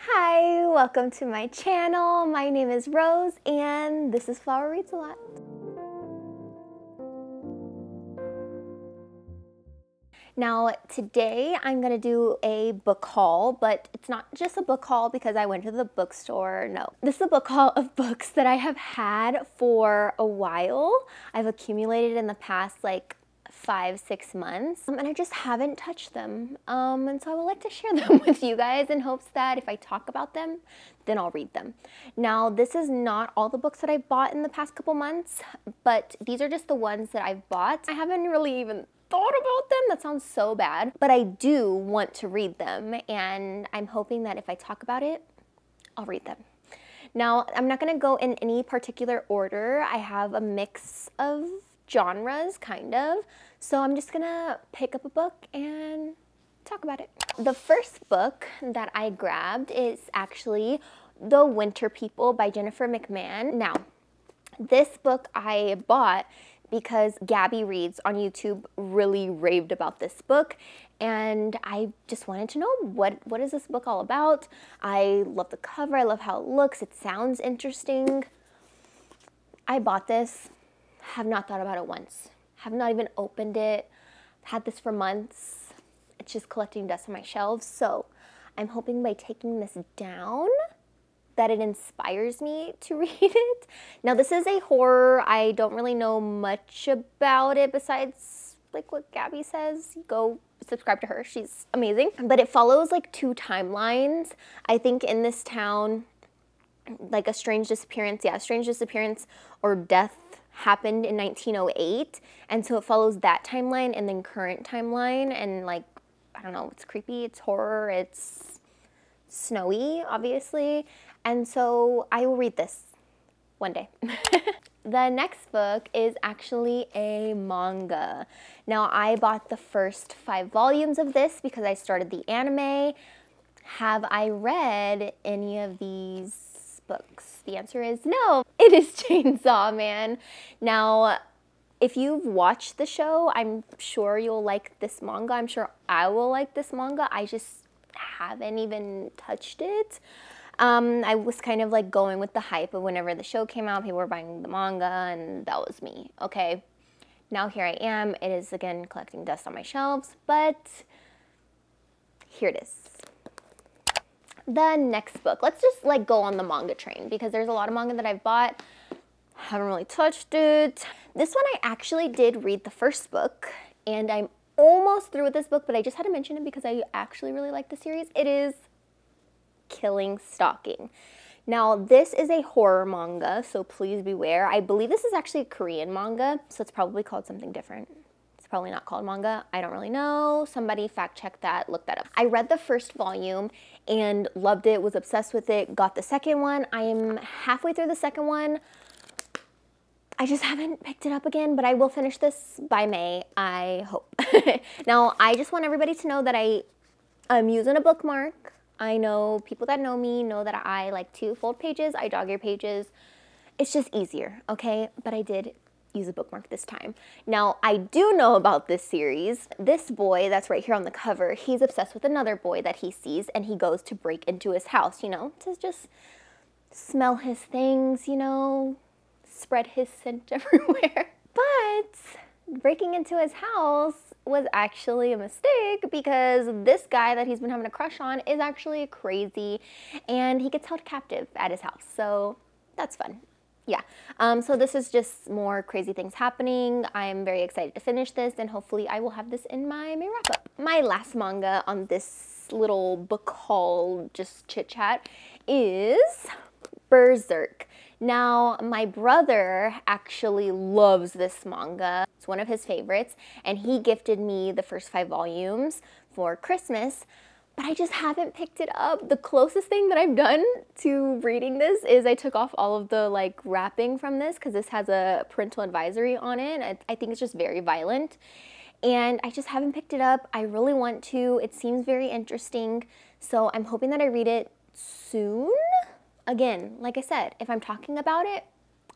Hi, welcome to my channel. My name is Rose and this is Flower Reads a Lot. Now today I'm going to do a book haul, but it's not just a book haul because I went to the bookstore. No, this is a book haul of books that I have had for a while. I've accumulated in the past like 5-6 months and I just haven't touched them, and so I would like to share them with you guys in hopes that if I talk about them then I'll read them. Now this is not all the books that I've bought in the past couple months, but these are just the ones that I've bought. I haven't really even thought about them. That sounds so bad, but I do want to read them and I'm hoping that if I talk about it I'll read them. Now I'm not going to go in any particular order. I have a mix of genres, kind of. So I'm just gonna pick up a book and talk about it. The first book that I grabbed is actually The Winter People by Jennifer McMahon. Now, this book I bought because Gabby Reads on YouTube really raved about this book and I just wanted to know what is this book all about. I love the cover, I love how it looks, it sounds interesting. I bought this. Have not thought about it once. Have not even opened it. Had this for months. It's just collecting dust on my shelves. So I'm hoping by taking this down that it inspires me to read it. Now this is a horror. I don't really know much about it besides like what Gabby says. Go subscribe to her. She's amazing. But it follows like two timelines. I think in this town, like a strange disappearance. Yeah, a strange disappearance or death happened in 1908, and so it follows that timeline and then current timeline, and like, I don't know, it's creepy, it's horror, it's snowy, obviously, and so I will read this one day. The next book is actually a manga. Now I bought the first 5 volumes of this because I started the anime. Have I read any of these books? The answer is no. It is Chainsaw Man. Now, if you've watched the show, I'm sure you'll like this manga. I'm sure I will like this manga. I just haven't even touched it. I was kind of like going with the hype of whenever the show came out, people were buying the manga, and that was me. Okay, now here I am. It is again collecting dust on my shelves, but here it is. The next book, let's just like go on the manga train because there's a lot of manga that I've bought, haven't really touched it. This one I actually did read the first book and I'm almost through with this book, but I just had to mention it because I actually really like the series. It is Killing Stalking. Now this is a horror manga, so please beware. I believe this is actually a Korean manga, so it's probably called something different. Probably not called manga. I don't really know. Somebody fact check that, look that up. I read the first volume and loved it, was obsessed with it, got the second one. I am halfway through the second one. I just haven't picked it up again, but I will finish this by May, I hope. Now, I just want everybody to know that I'm using a bookmark. I know people that know me know that I like to fold pages, I dog ear pages. It's just easier, okay? But I did use a bookmark this time. Now, I do know about this series. This boy that's right here on the cover, he's obsessed with another boy that he sees, and he goes to break into his house, you know, to just smell his things, you know, spread his scent everywhere. But breaking into his house was actually a mistake because this guy that he's been having a crush on is actually crazy, and he gets held captive at his house, so that's fun. Yeah, so this is just more crazy things happening. I'm very excited to finish this and hopefully I will have this in my May wrap up. My last manga on this little book haul, just chit chat, is Berserk. Now, my brother actually loves this manga. It's one of his favorites and he gifted me the first 5 volumes for Christmas. But I just haven't picked it up. The closest thing that I've done to reading this is I took off all of the like wrapping from this because this has a parental advisory on it. I think it's just very violent. And I just haven't picked it up. I really want to. It seems very interesting. So I'm hoping that I read it soon. Again, like I said, if I'm talking about it,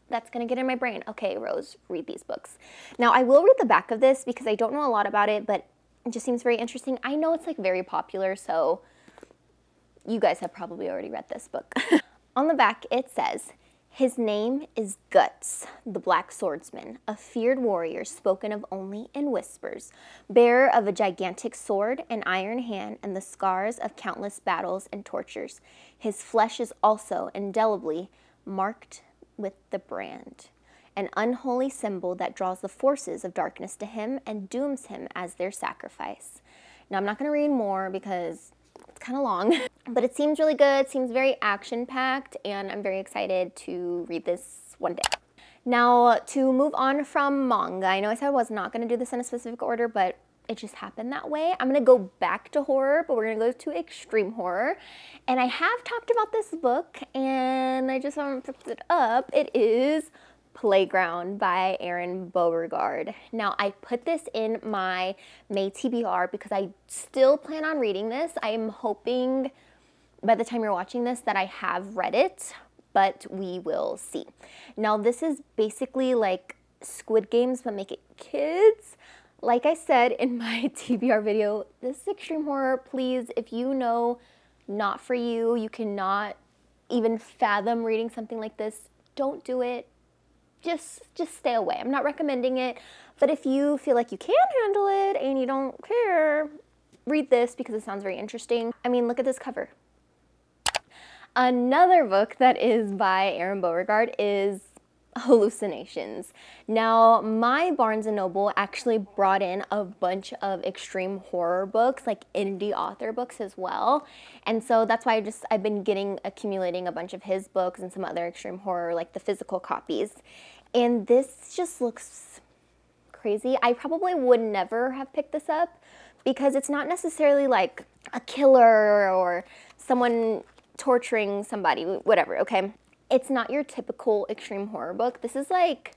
that's gonna get in my brain. Okay, Rose, read these books. Now I will read the back of this because I don't know a lot about it, but it just seems very interesting. I know it's like very popular, so You guys have probably already read this book. On the back, it says, his name is Guts, the Black Swordsman, a feared warrior spoken of only in whispers, bearer of a gigantic sword, an iron hand, and the scars of countless battles and tortures. His flesh is also indelibly marked with the brand, an unholy symbol that draws the forces of darkness to him and dooms him as their sacrifice. Now, I'm not going to read more because it's kind of long, but it seems really good, seems very action-packed, and I'm very excited to read this one day. Now, to move on from manga, I know I said I was not going to do this in a specific order, but it just happened that way. I'm going to go back to horror, but we're going to go to extreme horror. And I have talked about this book, and I just haven't picked it up. It is Playground by Erin Beauregard. Now, I put this in my May TBR because I still plan on reading this. I am hoping by the time you're watching this that I have read it, but we will see. Now, this is basically like Squid Games, but make it kids. Like I said in my TBR video, this is extreme horror. Please, if you know not for you, you cannot even fathom reading something like this, don't do it. Just stay away. I'm not recommending it, but if you feel like you can handle it and you don't care, read this because it sounds very interesting. I mean, look at this cover. Another book that is by Erin Beauregard is Hallucinations. Now, my Barnes & Noble actually brought in a bunch of extreme horror books, like indie author books as well. And so that's why I've been accumulating a bunch of his books and some other extreme horror, like the physical copies. And this just looks crazy. I probably would never have picked this up because it's not necessarily like a killer or someone torturing somebody, whatever, okay? It's not your typical extreme horror book. This is like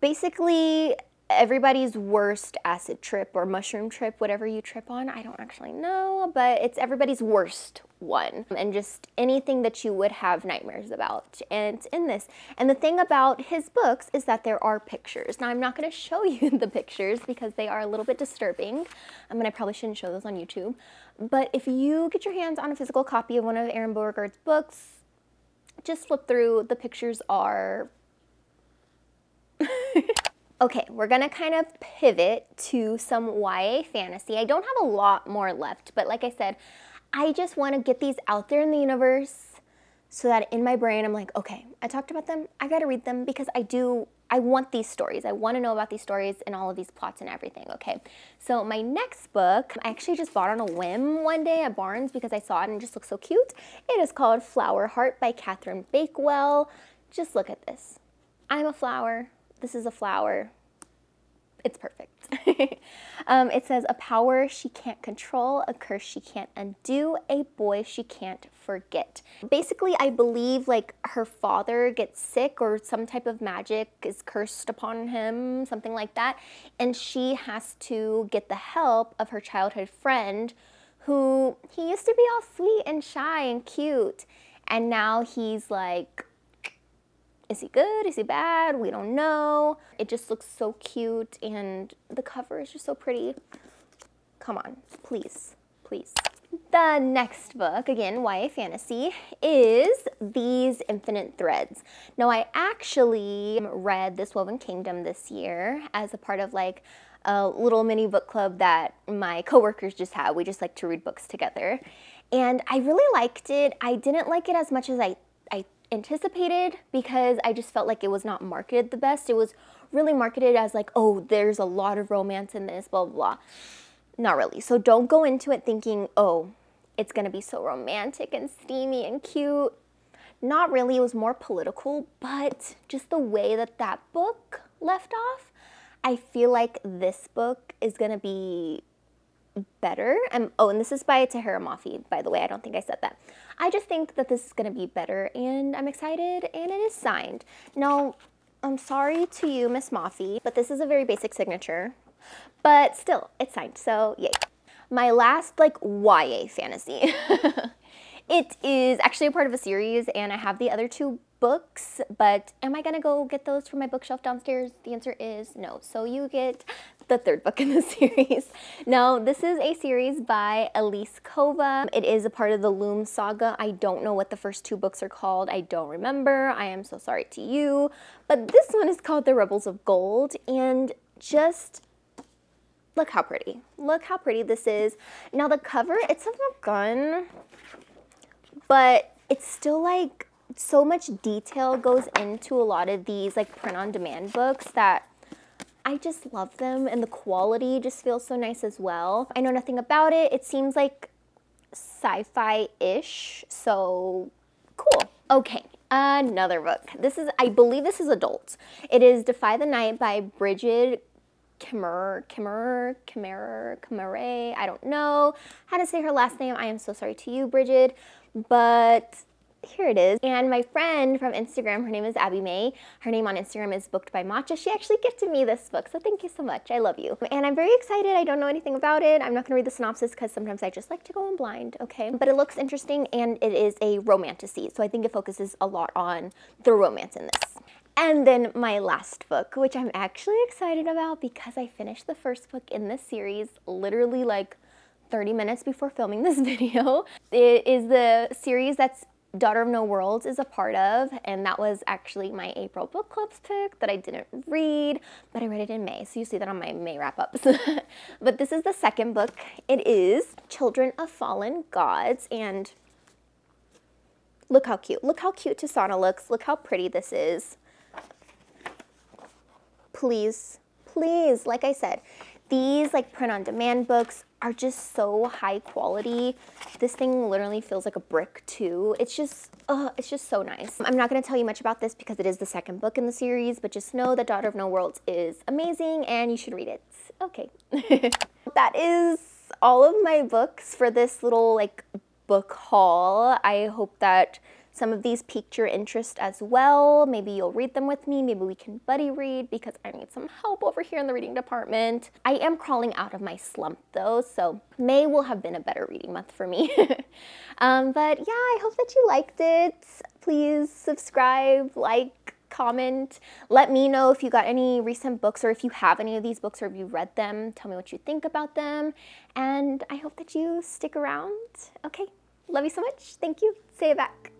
basically everybody's worst acid trip or mushroom trip, whatever you trip on. I don't actually know, but it's everybody's worst one. And just anything that you would have nightmares about. And it's in this. And the thing about his books is that there are pictures. Now, I'm not going to show you the pictures because they are a little bit disturbing. I mean, I probably shouldn't show those on YouTube. But if you get your hands on a physical copy of one of Erin Beauregard's books, just flip through. The pictures are... Okay, we're gonna kind of pivot to some YA fantasy. I don't have a lot more left, but like I said, I just want to get these out there in the universe so that in my brain I'm like, okay, I talked about them, I gotta read them because I want these stories. I want to know about these stories and all of these plots and everything, okay? So my next book, I actually just bought on a whim one day at Barnes because I saw it and it just looked so cute. It is called Flower Heart by Catherine Bakewell. Just look at this. I'm a flower. This is a flower. It's perfect. It says, a power she can't control, a curse she can't undo, a boy she can't forget. Basically, I believe like her father gets sick or some type of magic is cursed upon him, something like that. And she has to get the help of her childhood friend who he used to be all sweet and shy and cute. And now he's like, is he good? Is he bad? We don't know. It just looks so cute and the cover is just so pretty. Come on, please, please. The next book, again, YA fantasy, is These Infinite Threads. Now, I actually read This Woven Kingdom this year as a part of like a little mini book club that my coworkers just have. We just like to read books together. And I really liked it. I didn't like it as much as I anticipated because I just felt like it was not marketed the best. It was really marketed as like, oh, there's a lot of romance in this, blah, blah, blah. Not really. So don't go into it thinking, oh, it's going to be so romantic and steamy and cute. Not really. It was more political, but just the way that that book left off, I feel like this book is going to be better. And this is by Tahira Mafi, by the way. I don't think I said that. I just think that this is going to be better, and I'm excited, and it is signed. Now, I'm sorry to you, Miss Mafi, but this is a very basic signature, but still, it's signed, so yay. My last, like, YA fantasy. It is actually a part of a series, and I have the other two books, but am I gonna go get those from my bookshelf downstairs? The answer is no. So you get the third book in the series. Now, this is a series by Elise Kova. It is a part of the Loom saga. I don't know what the first two books are called. I don't remember. I am so sorry to you. But this one is called The Rebels of Gold, and just look how pretty. Look how pretty this is. Now, the cover, it's of a gun, but it's still like so much detail goes into a lot of these like print-on-demand books that I just love them, and the quality just feels so nice as well. I know nothing about it. It seems like sci-fi-ish, so cool. Okay, another book. This is, I believe this is adult. It is Defy the Night by Bridget Kimmerer. I don't know how to say her last name. I am so sorry to you, Bridget, but here it is. And my friend from Instagram, her name is Abby May. Her name on Instagram is Booked by Matcha. She actually gifted me this book, so thank you so much. I love you. And I'm very excited. I don't know anything about it. I'm not gonna read the synopsis because sometimes I just like to go in blind, okay? But it looks interesting, and it is a romantasy, so I think it focuses a lot on the romance in this. And then my last book, which I'm actually excited about because I finished the first book in this series literally like 30 minutes before filming this video. It is the series that's Daughter of No Worlds is a part of, and that was actually my April book club's pick that I didn't read, but I read it in May, so you see that on my May wrap-ups. But this is the second book. It is Children of Fallen Gods, and look how cute. Look how cute Tasana looks. Look how pretty this is. Please, please, like I said, these like print-on-demand books are just so high quality. This thing literally feels like a brick too. It's just so nice. I'm not gonna tell you much about this because it is the second book in the series, but just know that Daughter of No Worlds is amazing and you should read it. Okay. That is all of my books for this little like book haul. I hope that some of these piqued your interest as well. Maybe you'll read them with me. Maybe we can buddy read because I need some help over here in the reading department. I am crawling out of my slump though, so May will have been a better reading month for me. But yeah, I hope that you liked it. Please subscribe, like, comment. Let me know if you got any recent books or if you have any of these books or if you read them. Tell me what you think about them. And I hope that you stick around. Okay, love you so much. Thank you. Say it back.